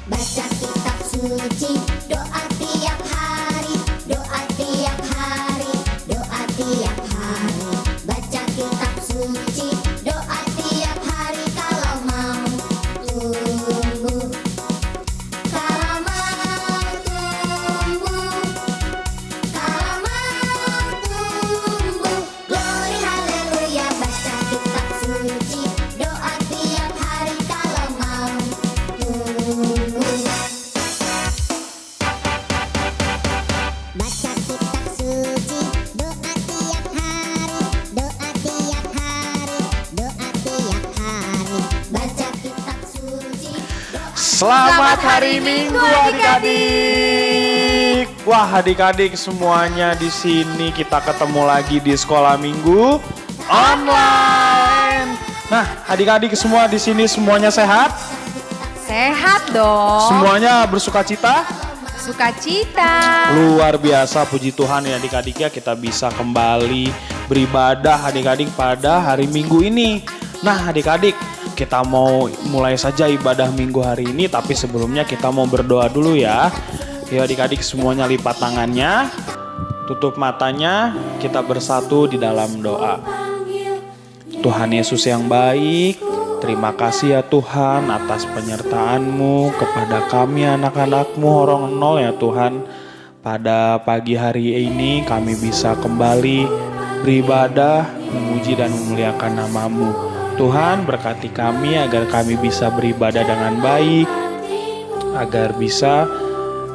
Baca kitab suci, doa tiap hari, doa tiap hari, doa tiap hari. Baca kitab suci, doa tiap hari kalau mau tumbuh. Kalau mau tumbuh, kalau mau tumbuh. Glory haleluya, baca kitab suci, doa tiap hari kalau mau tumbuh. Baca kitab suci, doa tiap hari, doa tiap hari, doa tiap hari. Baca kitab suci, doa. Selamat hari Minggu adik-adik. Wah, adik-adik semuanya di sini kita ketemu lagi di sekolah Minggu online. Nah, adik-adik semua di sini semuanya sehat? Sehat dong. Semuanya bersukacita? Sukacita. Luar biasa, puji Tuhan ya adik-adik ya, kita bisa kembali beribadah adik-adik pada hari Minggu ini. Nah adik-adik, kita mau mulai saja ibadah Minggu hari ini, tapi sebelumnya kita mau berdoa dulu ya. Yuk adik-adik semuanya lipat tangannya, tutup matanya, kita bersatu di dalam doa. Tuhan Yesus yang baik, terima kasih ya Tuhan atas penyertaan-Mu kepada kami anak-anak-Mu orang nol ya Tuhan. Pada pagi hari ini kami bisa kembali beribadah, memuji dan memuliakan nama-Mu. Tuhan berkati kami agar kami bisa beribadah dengan baik, agar bisa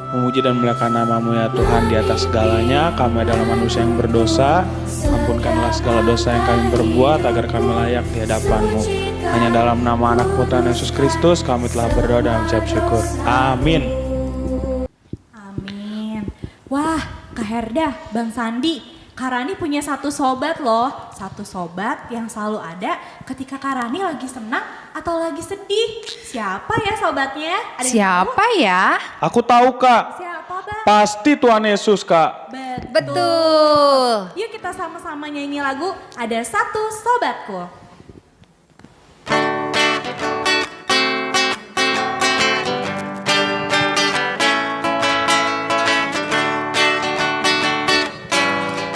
memuji dan memuliakan nama-Mu ya Tuhan di atas segalanya. Kami adalah manusia yang berdosa, ampunkanlah segala dosa yang kami berbuat agar kami layak di hadapan-Mu. Hanya dalam nama anak Putra Yesus Kristus kami telah berdoa dan mengucap syukur. Amin. Amin. Wah, Kak Herda, Bang Sandi, Kak Rani punya satu sobat loh. Satu sobat yang selalu ada ketika Kak Rani lagi senang atau lagi sedih. Siapa ya sobatnya? Ada yang Siapa tahu? ya? Aku tahu Kak, Siapa Bang? pasti Tuhan Yesus Kak. Betul. Yuk kita sama-sama nyanyi lagu Ada Satu Sobatku.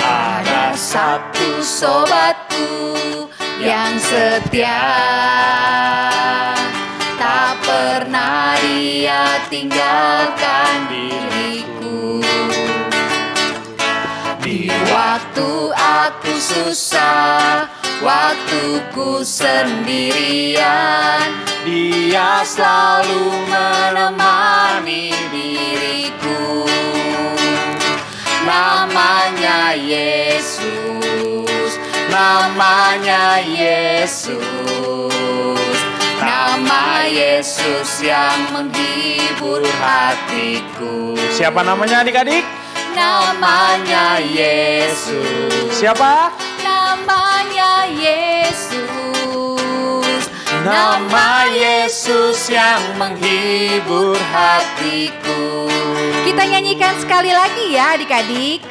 Ada satu sobatku yang setia, tak pernah dia tinggalkan diriku. Di waktu aku susah, waktuku sendirian, dia selalu menemani diriku. Namanya Yesus, namanya Yesus, nama Yesus yang menghibur hatiku. Siapa namanya adik-adik? Namanya Yesus. Siapa? Namanya Yesus. Nama Yesus yang menghibur hatiku. Kita nyanyikan sekali lagi ya adik-adik.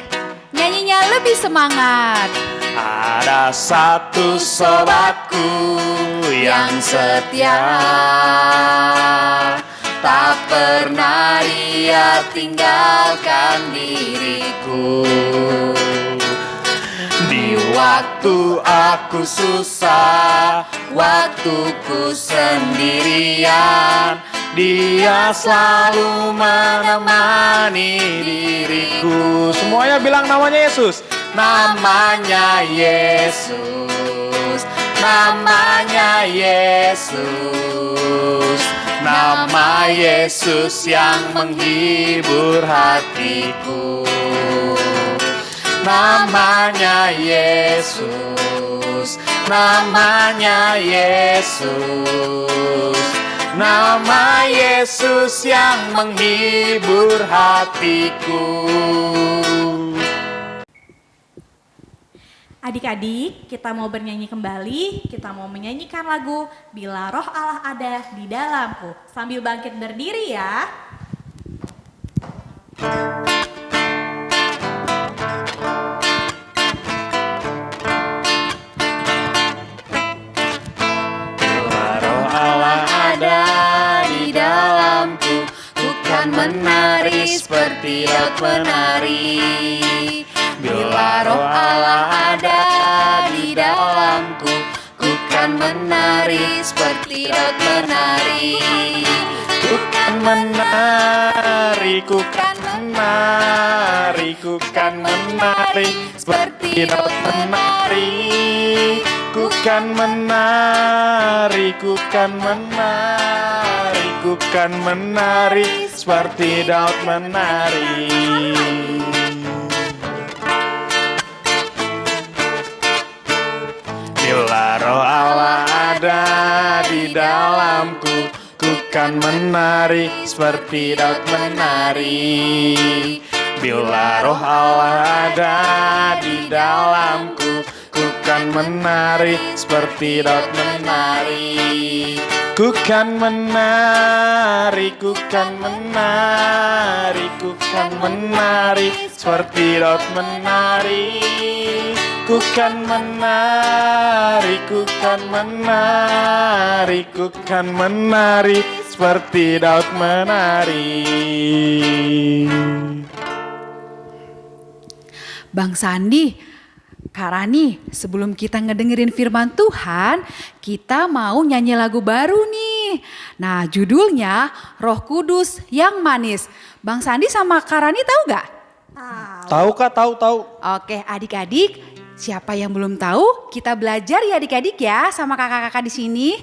Nyanyinya lebih semangat. Ada satu sobatku yang setia, Tak pernah dia tinggalkan diriku. di waktu aku susah, Waktuku sendirian, dia selalu menemani diriku. Semuanya bilang namanya Yesus. namanya Yesus, namanya Yesus, Nama Yesus yang menghibur hatiku. Namanya Yesus, namanya Yesus, nama Yesus yang menghibur hatiku. Adik-adik, kita mau bernyanyi kembali, kita mau menyanyikan lagu Bila Roh Allah Ada di Dalamku. Sambil bangkit berdiri ya. Bila Roh Allah ada di dalamku, menari seperti Daud menari. Bila roh Allah ada di dalamku, ku kan menari seperti Daud menari. Ku kan menari, ku kan menari, ku kan menari seperti Daud menari. Ku kan menari, ku kan menari, ku kan menari seperti Daud menari. Bila roh Allah ada di dalamku, ku kan menari seperti Daud menari. Bila roh Allah ada di dalamku, ku kan menari seperti Daud menari. Ku kan menari, ku kan menari, ku kan menari seperti Daud menari. Ku kan menari, ku kan menari, ku kan menari seperti Daud menari. Bang Sandi, Kak Rani, sebelum kita ngedengerin firman Tuhan, kita mau nyanyi lagu baru nih. Nah, judulnya Roh Kudus yang Manis. Bang Sandi sama Kak Rani tahu gak? Tahu Kak, tahu. Oke, adik-adik, siapa yang belum tahu, kita belajar ya adik-adik ya sama kakak-kakak di sini.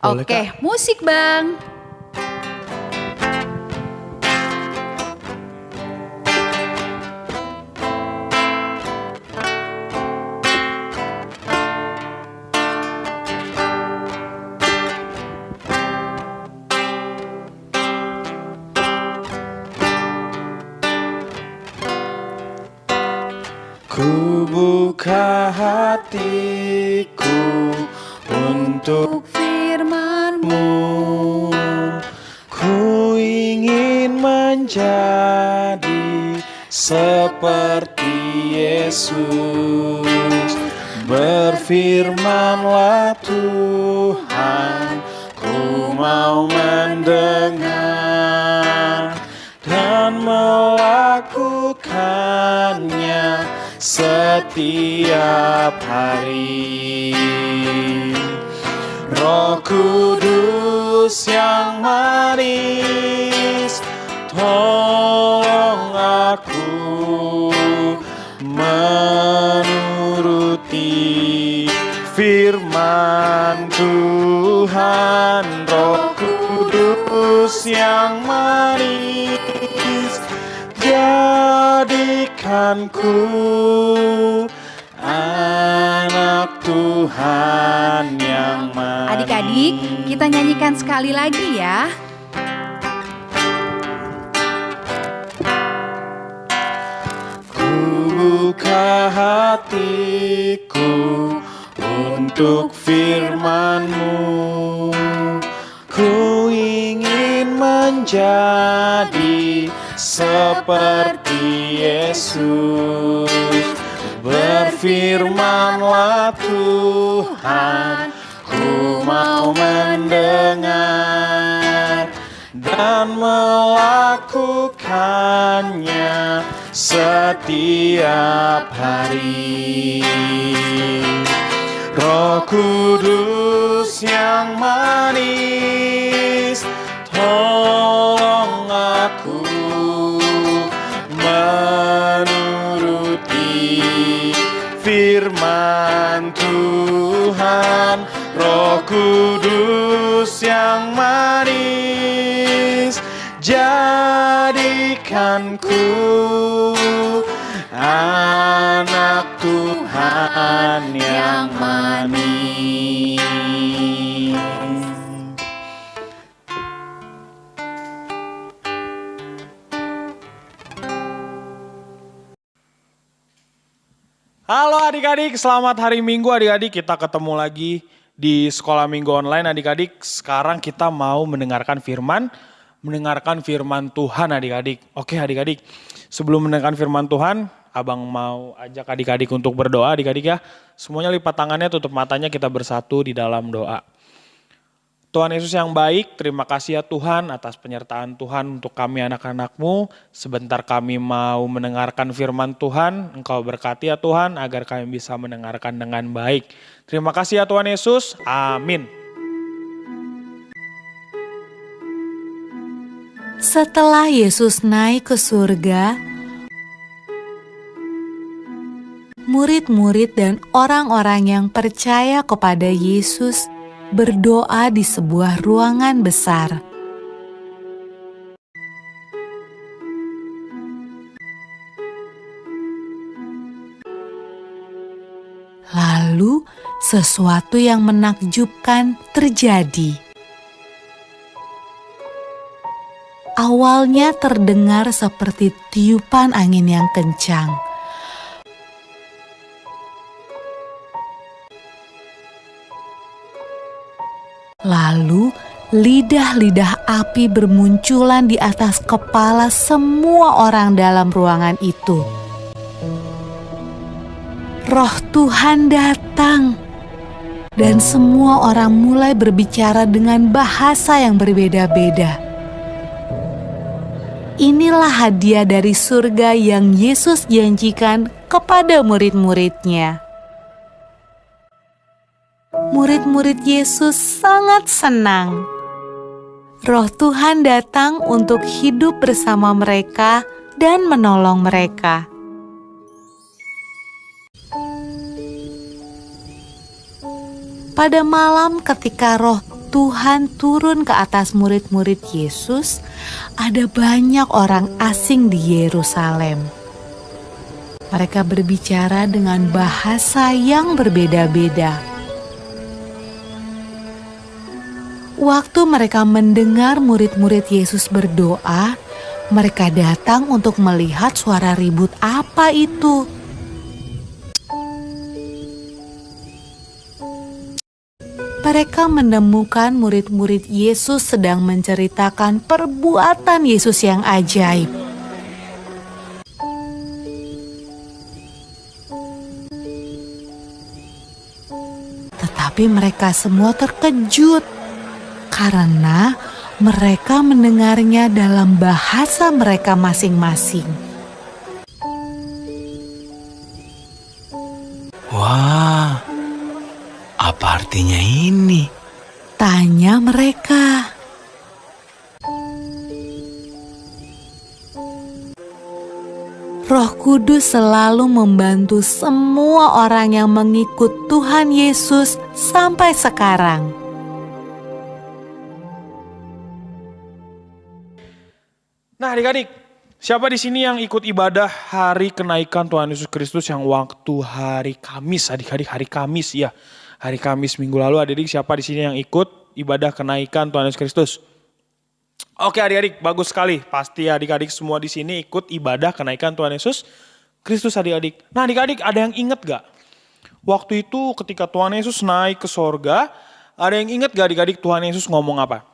Boleh, Oke, Kak. musik Bang. Ku buka hatiku untuk firman-Mu. Ku ingin menjadi seperti Yesus. Berfirmanlah Tuhan, ku mau mendengar dan melakukannya setiap hari. Roh Kudus yang manis, tolong aku menuruti firman Tuhan. Roh Kudus yang manis, jadikanku anak Tuhan yang manis. Adik-adik, kita nyanyikan sekali lagi ya. Ku buka hatiku untuk firman-Mu. Ku ingin menjadi seperti Yesus. Berfirmanlah Tuhan, ku mau mendengar dan melakukannya setiap hari. Roh Kudus yang manis, tolong aku menuruti firman Tuhan. Roh Kudus yang manis, jadikanku anak Tuhan yang manis. Halo adik-adik, selamat hari Minggu adik-adik. Kita ketemu lagi di Sekolah Minggu Online adik-adik. Sekarang kita mau mendengarkan firman Tuhan adik-adik. Oke adik-adik, sebelum mendengarkan firman Tuhan, Abang mau ajak adik-adik untuk berdoa adik-adik ya. Semuanya lipat tangannya, tutup matanya, kita bersatu di dalam doa. Tuhan Yesus yang baik, terima kasih ya Tuhan atas penyertaan Tuhan untuk kami anak-anak-Mu. Sebentar kami mau mendengarkan firman Tuhan, Engkau berkati ya Tuhan agar kami bisa mendengarkan dengan baik. Terima kasih ya Tuhan Yesus, amin. Setelah Yesus naik ke surga, murid-murid dan orang-orang yang percaya kepada Yesus berdoa di sebuah ruangan besar. Lalu, sesuatu yang menakjubkan terjadi. Awalnya terdengar seperti tiupan angin yang kencang. Lalu, lidah-lidah api bermunculan di atas kepala semua orang dalam ruangan itu. Roh Tuhan datang, dan semua orang mulai berbicara dengan bahasa yang berbeda-beda. Inilah hadiah dari surga yang Yesus janjikan kepada murid-muridnya. Murid-murid Yesus sangat senang. Roh Tuhan datang untuk hidup bersama mereka dan menolong mereka. Pada malam ketika Roh Tuhan turun ke atas murid-murid Yesus, ada banyak orang asing di Yerusalem. Mereka berbicara dengan bahasa yang berbeda-beda. Waktu mereka mendengar murid-murid Yesus berdoa, mereka datang untuk melihat suara ribut apa itu. Mereka menemukan murid-murid Yesus sedang menceritakan perbuatan Yesus yang ajaib. Tetapi mereka semua terkejut karena mereka mendengarnya dalam bahasa mereka masing-masing. Wah, apa artinya ini? Tanya mereka. Roh Kudus selalu membantu semua orang yang mengikut Tuhan Yesus sampai sekarang. Nah adik-adik, siapa di sini yang ikut ibadah hari kenaikan Tuhan Yesus Kristus yang waktu hari Kamis, adik-adik hari Kamis ya. Hari Kamis minggu lalu adik-adik siapa di sini yang ikut ibadah kenaikan Tuhan Yesus Kristus? Oke adik-adik, bagus sekali. Pasti adik-adik semua di sini ikut ibadah kenaikan Tuhan Yesus Kristus adik-adik. Nah adik-adik ada yang ingat gak? Waktu itu ketika Tuhan Yesus naik ke sorga, ada yang ingat gak adik-adik Tuhan Yesus ngomong apa?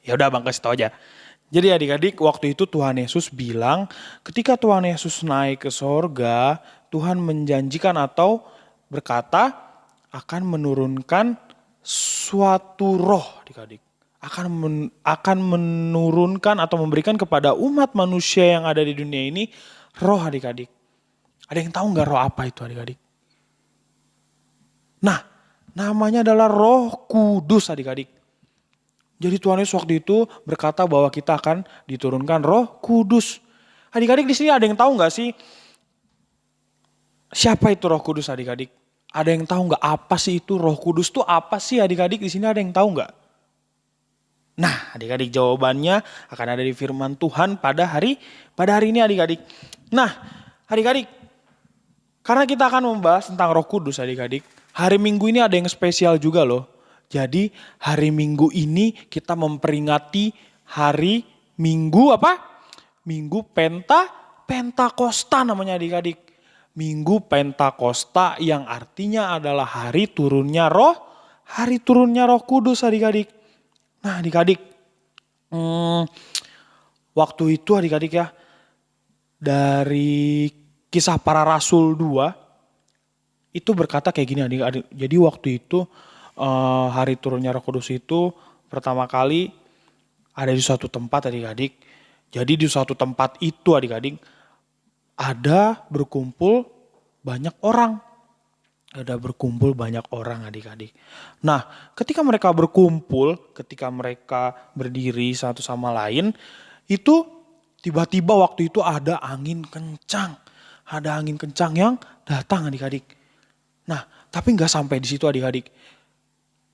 Ya udah bang kasih tau aja. Jadi adik-adik waktu itu Tuhan Yesus bilang ketika Tuhan Yesus naik ke sorga, Tuhan menjanjikan atau berkata akan menurunkan suatu roh adik-adik. Akan menurunkan atau memberikan kepada umat manusia yang ada di dunia ini roh adik-adik. Ada yang tahu nggak roh apa itu adik-adik? Nah namanya adalah Roh Kudus adik-adik. Jadi Tuhan Yesus waktu itu berkata bahwa kita akan diturunkan Roh Kudus. Adik-adik di sini ada yang tahu nggak sih siapa itu Roh Kudus adik-adik? Ada yang tahu nggak apa sih itu Roh Kudus itu apa sih adik-adik di sini ada yang tahu nggak? Nah adik-adik jawabannya akan ada di firman Tuhan pada hari ini adik-adik. Nah adik-adik karena kita akan membahas tentang Roh Kudus adik-adik. Hari Minggu ini ada yang spesial juga loh. Jadi hari Minggu ini kita memperingati hari Minggu apa? Minggu Pentakosta namanya adik-adik. Minggu Pentakosta yang artinya adalah hari turunnya Roh Kudus adik-adik. Nah adik-adik, waktu itu adik-adik ya, dari Kisah Para Rasul 2, itu berkata kayak gini adik-adik. Jadi waktu itu hari turunnya Roh Kudus itu pertama kali ada di suatu tempat adik-adik. Jadi di suatu tempat itu adik-adik ada berkumpul banyak orang. Ada berkumpul banyak orang adik-adik. Nah, ketika mereka berkumpul, ketika mereka berdiri satu sama lain, itu tiba-tiba waktu itu ada angin kencang. Ada angin kencang yang datang adik-adik. Nah, tapi nggak sampai di situ adik-adik.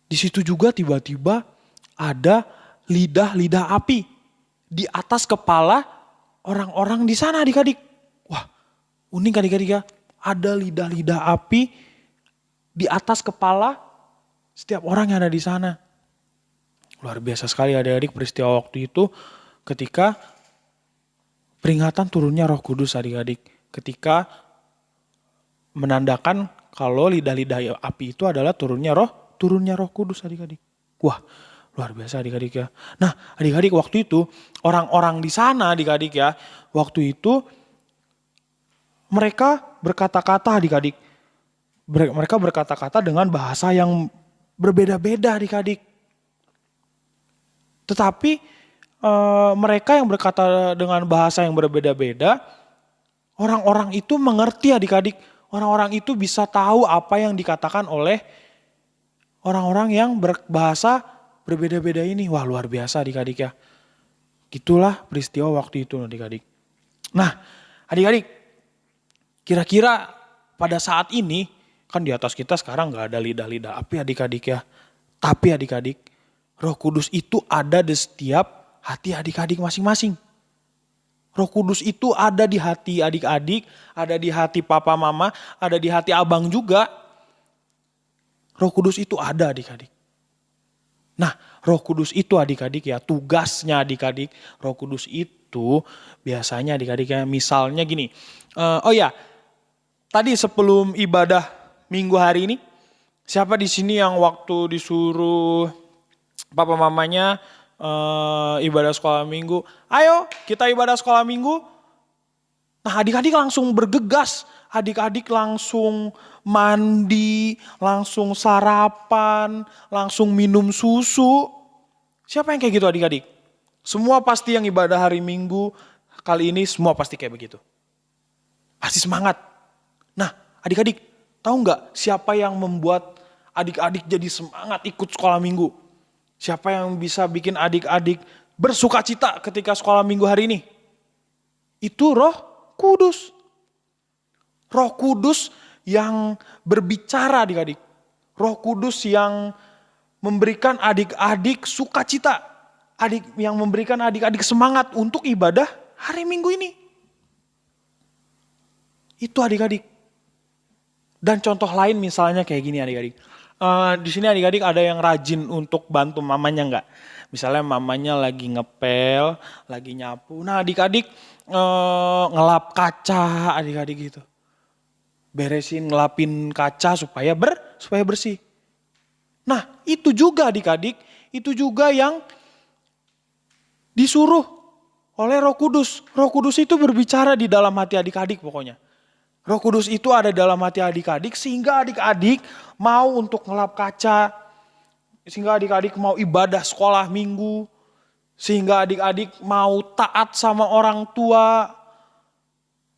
Di situ juga tiba-tiba ada lidah-lidah api di atas kepala orang-orang di sana adik-adik. Wah, unik adik-adik ya. Ada lidah-lidah api di atas kepala setiap orang yang ada di sana. Luar biasa sekali adik-adik peristiwa waktu itu ketika peringatan turunnya Roh Kudus adik-adik. Ketika menandakan kalau lidah-lidah api itu adalah turunnya Roh Kudus adik-adik. Wah, luar biasa adik-adik ya. Nah, adik-adik waktu itu orang-orang di sana adik-adik ya, waktu itu mereka berkata-kata adik-adik. Mereka berkata-kata dengan bahasa yang berbeda-beda adik-adik. Tetapi mereka yang berkata dengan bahasa yang berbeda-beda, orang-orang itu mengerti adik-adik. Orang-orang itu bisa tahu apa yang dikatakan oleh orang-orang yang berbahasa berbeda-beda ini. Wah, luar biasa adik-adik ya. Gitulah peristiwa waktu itu adik-adik. Nah adik-adik, kira-kira pada saat ini, kan di atas kita sekarang gak ada lidah-lidah api adik-adik ya. Tapi adik-adik, Roh Kudus itu ada di setiap hati adik-adik masing-masing. Roh Kudus itu ada di hati adik-adik, ada di hati papa mama, ada di hati abang juga. Roh Kudus itu ada adik-adik. Nah, Roh Kudus itu adik-adik ya, tugasnya adik-adik, Roh Kudus itu biasanya adik-adik ya, misalnya gini. Tadi sebelum ibadah minggu hari ini, siapa di sini yang waktu disuruh papa mamanya ibadah sekolah minggu, ayo kita ibadah sekolah minggu. Nah adik-adik langsung bergegas, adik-adik langsung mandi, langsung sarapan, langsung minum susu. Siapa yang kayak gitu adik-adik? Semua pasti yang ibadah hari minggu kali ini semua pasti kayak begitu. Pasti semangat. Nah adik-adik, tahu nggak siapa yang membuat adik-adik jadi semangat ikut sekolah minggu? Siapa yang bisa bikin adik-adik bersuka cita ketika sekolah minggu hari ini? Itu Roh Kudus. Roh Kudus yang berbicara adik-adik. Roh Kudus yang memberikan adik-adik sukacita. Yang memberikan adik-adik semangat untuk ibadah hari minggu ini. Itu adik-adik. Dan contoh lain misalnya kayak gini adik-adik. Di sini adik-adik ada yang rajin untuk bantu mamanya enggak? Misalnya mamanya lagi ngepel, lagi nyapu. Nah adik-adik ngelap kaca adik-adik gitu. Beresin, ngelapin kaca supaya bersih. Nah itu juga adik-adik, itu juga yang disuruh oleh Roh Kudus. Roh Kudus itu berbicara di dalam hati adik-adik pokoknya. Roh Kudus itu ada dalam hati adik-adik sehingga adik-adik mau untuk ngelap kaca. Sehingga adik-adik mau ibadah sekolah minggu. Sehingga adik-adik mau taat sama orang tua.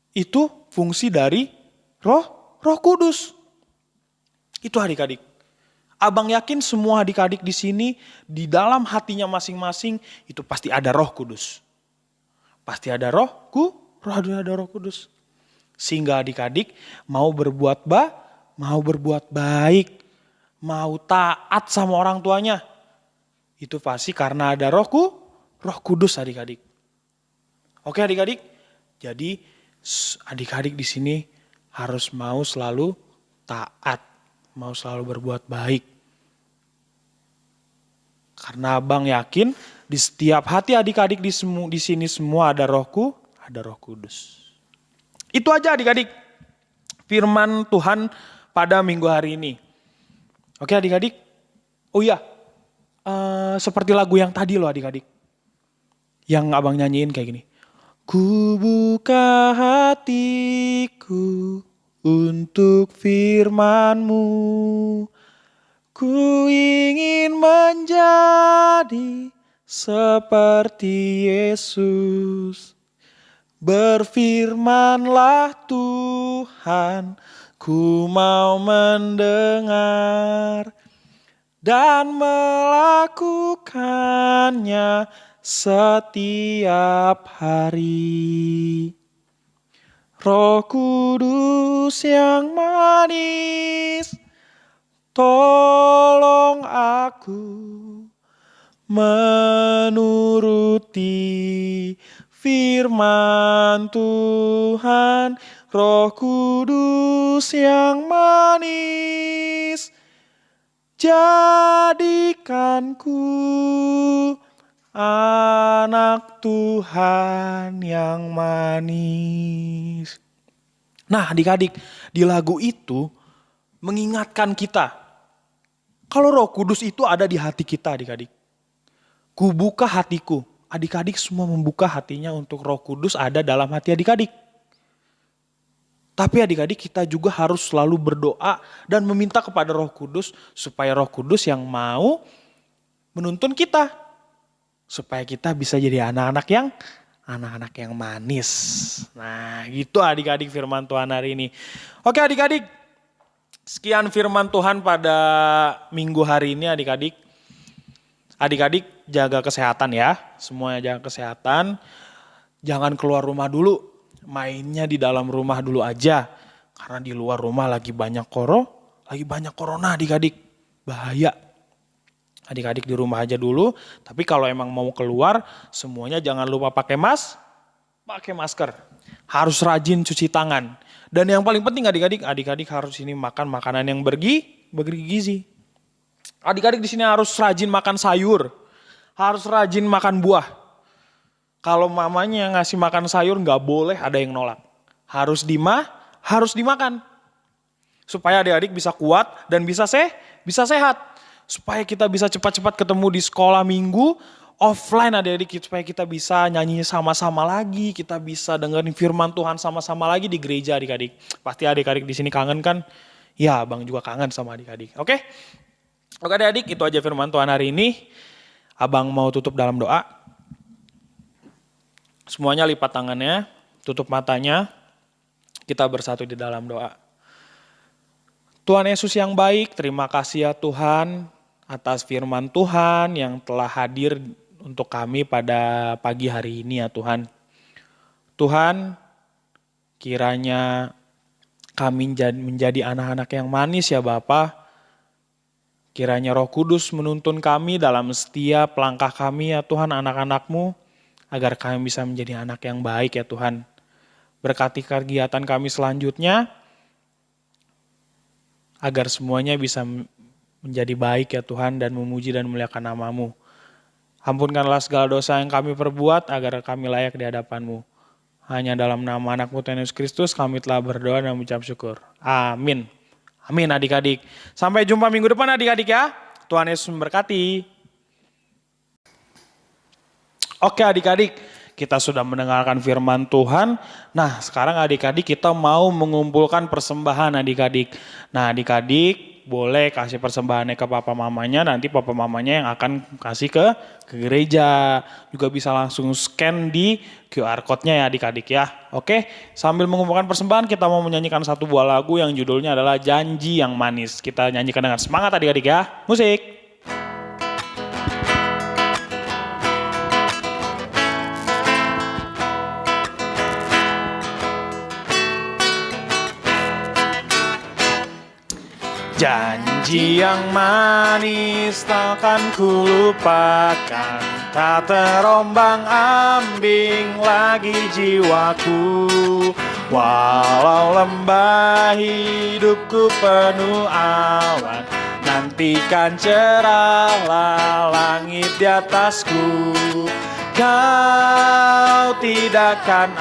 Itu fungsi dari Roh Kudus. Itu adik-adik. Abang yakin semua adik-adik di sini di dalam hatinya masing-masing itu pasti ada Roh Kudus. Pasti ada Roh Kudus. Sehingga adik-adik mau berbuat baik, mau taat sama orang tuanya. Itu pasti karena ada Roh Kudus adik-adik. Oke adik-adik, jadi adik-adik di sini harus mau selalu taat, mau selalu berbuat baik. Karena abang yakin di setiap hati adik-adik di sini semua ada Roh Kudus. Itu aja adik-adik firman Tuhan pada minggu hari ini. Oke adik-adik. Oh iya, seperti lagu yang tadi loh adik-adik. Yang abang nyanyiin kayak gini. Ku buka hatiku untuk firman-Mu. Ku ingin menjadi seperti Yesus. Berfirmanlah Tuhan, ku mau mendengar dan melakukannya setiap hari. Roh Kudus yang manis, tolong aku menuruti firman Tuhan. Roh Kudus yang manis, jadikanku anak Tuhan yang manis. Nah adik-adik, di lagu itu mengingatkan kita kalau Roh Kudus itu ada di hati kita adik-adik. Ku buka hatiku. Adik-adik semua membuka hatinya untuk Roh Kudus ada dalam hati adik-adik. Tapi adik-adik kita juga harus selalu berdoa dan meminta kepada Roh Kudus supaya Roh Kudus yang mau menuntun kita. Supaya kita bisa jadi anak-anak yang manis. Nah gitu adik-adik firman Tuhan hari ini. Oke adik-adik, sekian firman Tuhan pada minggu hari ini adik-adik. Adik-adik jaga kesehatan ya, semuanya jaga kesehatan. Jangan keluar rumah dulu, mainnya di dalam rumah dulu aja. Karena di luar rumah lagi banyak corona adik-adik, bahaya. Adik-adik di rumah aja dulu, tapi kalau emang mau keluar semuanya jangan lupa pakai masker. Harus rajin cuci tangan. Dan yang paling penting adik-adik harus ini makan makanan yang bergizi. Adik-adik di sini harus rajin makan sayur, harus rajin makan buah. Kalau mamanya ngasih makan sayur nggak boleh ada yang nolak. Harus dimakan. Supaya adik-adik bisa kuat dan bisa sehat. Supaya kita bisa cepat-cepat ketemu di sekolah minggu offline adik-adik. Supaya kita bisa nyanyi sama-sama lagi, kita bisa dengerin firman Tuhan sama-sama lagi di gereja adik-adik. Pasti adik-adik di sini kangen kan? Ya, Abang juga kangen sama adik-adik. Oke adik-adik, itu aja firman Tuhan hari ini. Abang mau tutup dalam doa. Semuanya lipat tangannya, tutup matanya. Kita bersatu di dalam doa. Tuhan Yesus yang baik, terima kasih ya Tuhan atas firman Tuhan yang telah hadir untuk kami pada pagi hari ini ya Tuhan. Tuhan, kiranya kami menjadi anak-anak yang manis ya Bapa. Kiranya Roh Kudus menuntun kami dalam setiap langkah kami ya Tuhan, anak-anak-Mu, agar kami bisa menjadi anak yang baik ya Tuhan. Berkati kegiatan kami selanjutnya, agar semuanya bisa menjadi baik ya Tuhan dan memuji dan memuliakan nama-Mu. Ampunkanlah segala dosa yang kami perbuat agar kami layak di hadapan-Mu. Hanya dalam nama anak-Mu Tuhan Yesus Kristus kami telah berdoa dan mengucap syukur. Amin. Amin adik-adik. Sampai jumpa minggu depan adik-adik ya. Tuhan Yesus memberkati. Oke adik-adik, kita sudah mendengarkan firman Tuhan. Nah sekarang adik-adik kita mau mengumpulkan persembahan adik-adik. Nah adik-adik boleh kasih persembahannya ke papa mamanya. Nanti papa mamanya yang akan kasih ke gereja. Juga bisa langsung scan di QR code-nya ya adik-adik ya. Oke, sambil mengumpulkan persembahan kita mau menyanyikan satu buah lagu yang judulnya adalah Janji yang Manis. Kita nyanyikan dengan semangat adik-adik ya. Musik. Janji yang manis takkan ku lupakan, tak terombang ambing lagi jiwaku. Walau lembah hidupku penuh awan, nantikan cerahlah langit di atasku. Kau tidak akan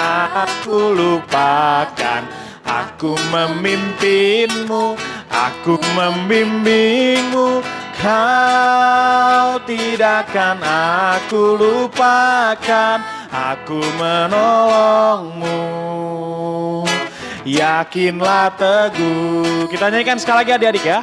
aku lupakan, aku memimpinmu, aku membimbingmu. Kau tidak akan aku lupakan, aku menolongmu. Yakinlah teguh. Kita nyanyikan sekali lagi adik-adik ya.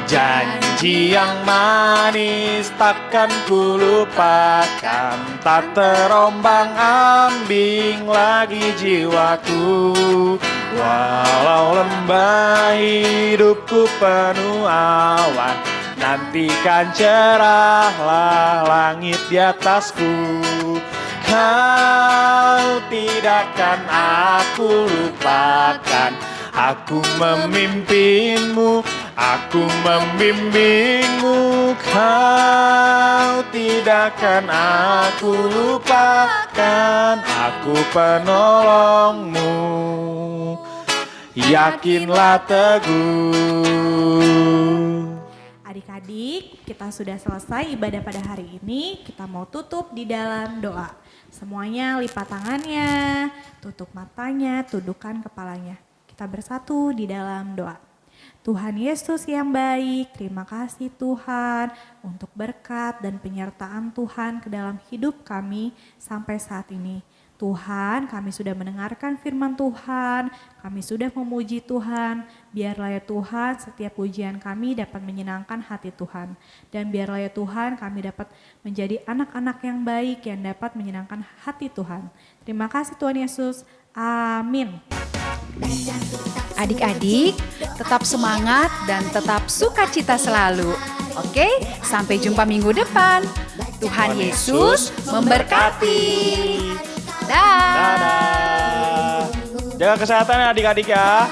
Janji yang manis takkan kulupakan, tak terombang ambing lagi jiwaku. Walau lembah hidupku penuh awan, nantikan cerahlah langit di atasku. Kau tidak akan aku lupakan, aku memimpinmu, aku membimbingmu. Kau tidak akan aku lupakan, aku penolongmu. Yakinlah teguh. Adik-adik, kita sudah selesai ibadah pada hari ini. Kita mau tutup di dalam doa. Semuanya lipat tangannya, tutup matanya, tundukkan kepalanya. Kita bersatu di dalam doa. Tuhan Yesus yang baik, terima kasih Tuhan untuk berkat dan penyertaan Tuhan ke dalam hidup kami sampai saat ini. Tuhan, kami sudah mendengarkan firman Tuhan, kami sudah memuji Tuhan. Biarlah ya Tuhan, setiap pujian kami dapat menyenangkan hati Tuhan. Dan biarlah ya Tuhan, kami dapat menjadi anak-anak yang baik yang dapat menyenangkan hati Tuhan. Terima kasih Tuhan Yesus. Amin. Adik-adik, tetap semangat dan tetap sukacita selalu. Oke, sampai jumpa minggu depan. Tuhan Yesus memberkati. Dah. Dadah. Jaga kesehatan ya adik-adik ya.